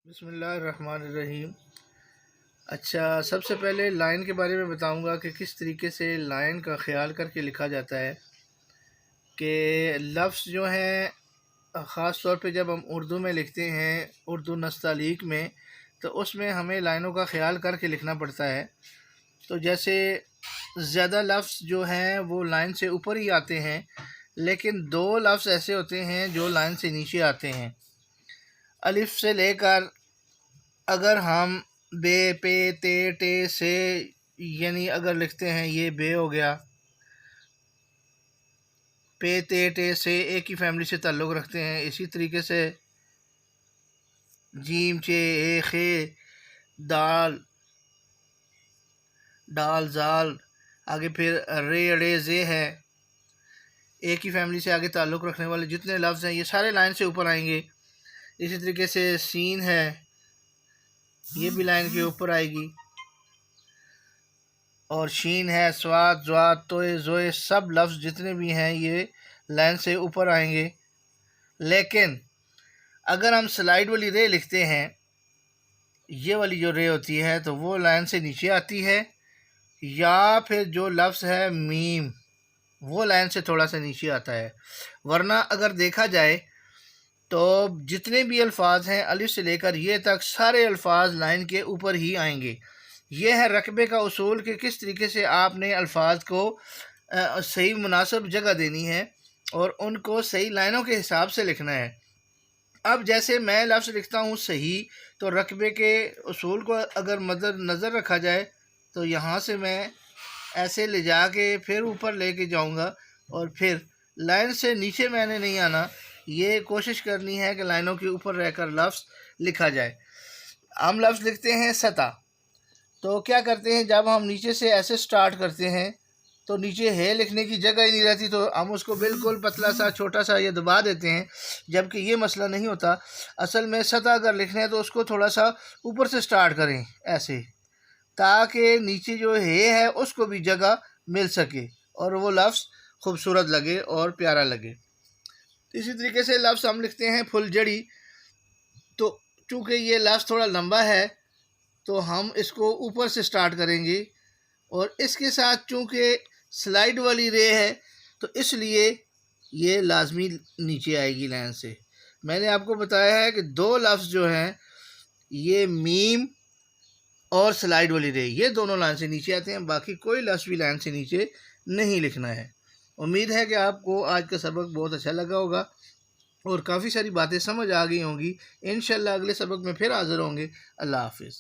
बिस्मिल्लाहिर्रहमानिर्रहीम। अच्छा, सबसे पहले लाइन के बारे में बताऊंगा कि किस तरीके से लाइन का ख्याल करके लिखा जाता है। कि लफ्ज़ जो हैं ख़ास तौर पे जब हम उर्दू में लिखते हैं, उर्दू नस्तालीक में, तो उसमें हमें लाइनों का ख्याल करके लिखना पड़ता है। तो जैसे ज़्यादा लफ्ज़ जो हैं वो लाइन से ऊपर ही आते हैं, लेकिन दो लफ्ज़ ऐसे होते हैं जो लाइन से नीचे आते हैं। अलिफ से लेकर अगर हम बे, पे, ते, टे, से, यानी अगर लिखते हैं, ये बे हो गया, पे, ते, टे, से एक ही फैमिली से ताल्लुक़ रखते हैं। इसी तरीके से जीम, चे, ए, खे, दाल, डाल, जाल, आगे फिर रे, अड़े, जे है, एक ही फैमिली से आगे ताल्लुक़ रखने वाले जितने लफ्ज़ हैं ये सारे लाइन से ऊपर आएंगे। इसी तरीके से सीन है, ये भी लाइन के ऊपर आएगी। और शीन है, स्वाद, ज़्वाद, तोए, ज़ोए, सब लफ्ज़ जितने भी हैं ये लाइन से ऊपर आएंगे। लेकिन अगर हम स्लाइड वाली रे लिखते हैं, ये वाली जो रे होती है, तो वो लाइन से नीचे आती है। या फिर जो लफ्ज़ है मीम, वो लाइन से थोड़ा सा नीचे आता है। वरना अगर देखा जाए तो जितने भी अल्फाज हैं अलिफ से लेकर ये तक सारे अल्फाज लाइन के ऊपर ही आएंगे। ये है रकबे का उसूल कि किस तरीके से आपने अल्फाज को सही मुनासिब जगह देनी है और उनको सही लाइनों के हिसाब से लिखना है। अब जैसे मैं लफ्ज़ लिखता हूँ सही, तो रकबे के उसूल को अगर नज़र रखा जाए तो यहाँ से मैं ऐसे ले जा के फिर ऊपर लेके जाऊँगा और फिर लाइन से नीचे मैंने नहीं आना। ये कोशिश करनी है कि लाइनों के ऊपर रहकर लफ्ज़ लिखा जाए। हम लफ्ज़ लिखते हैं सतह, तो क्या करते हैं, जब हम नीचे से ऐसे स्टार्ट करते हैं तो नीचे है लिखने की जगह ही नहीं रहती, तो हम उसको बिल्कुल पतला सा छोटा सा ये दबा देते हैं। जबकि ये मसला नहीं होता। असल में सतह अगर लिखना है तो उसको थोड़ा सा ऊपर से स्टार्ट करें ऐसे, ताकि नीचे जो है उसको भी जगह मिल सके और वो लफ्ज़ खूबसूरत लगे और प्यारा लगे। इसी तरीके से लफ्ज़ हम लिखते हैं फुलझड़ी, तो चूँकि ये लफ्ज़ थोड़ा लंबा है तो हम इसको ऊपर से स्टार्ट करेंगे और इसके साथ चूँकि स्लाइड वाली रे है तो इसलिए ये लाजमी नीचे आएगी लाइन से। मैंने आपको बताया है कि दो लफ्ज़ जो हैं, ये मीम और स्लाइड वाली रे, ये दोनों लाइन से नीचे आते हैं। बाकी कोई लफ्ज़ भी लाइन से नीचे नहीं लिखना है। उम्मीद है कि आपको आज का सबक बहुत अच्छा लगा होगा और काफ़ी सारी बातें समझ आ गई होंगी। इंशाल्लाह अगले सबक में फिर हाज़िर होंगे। अल्लाह हाफ़िज़।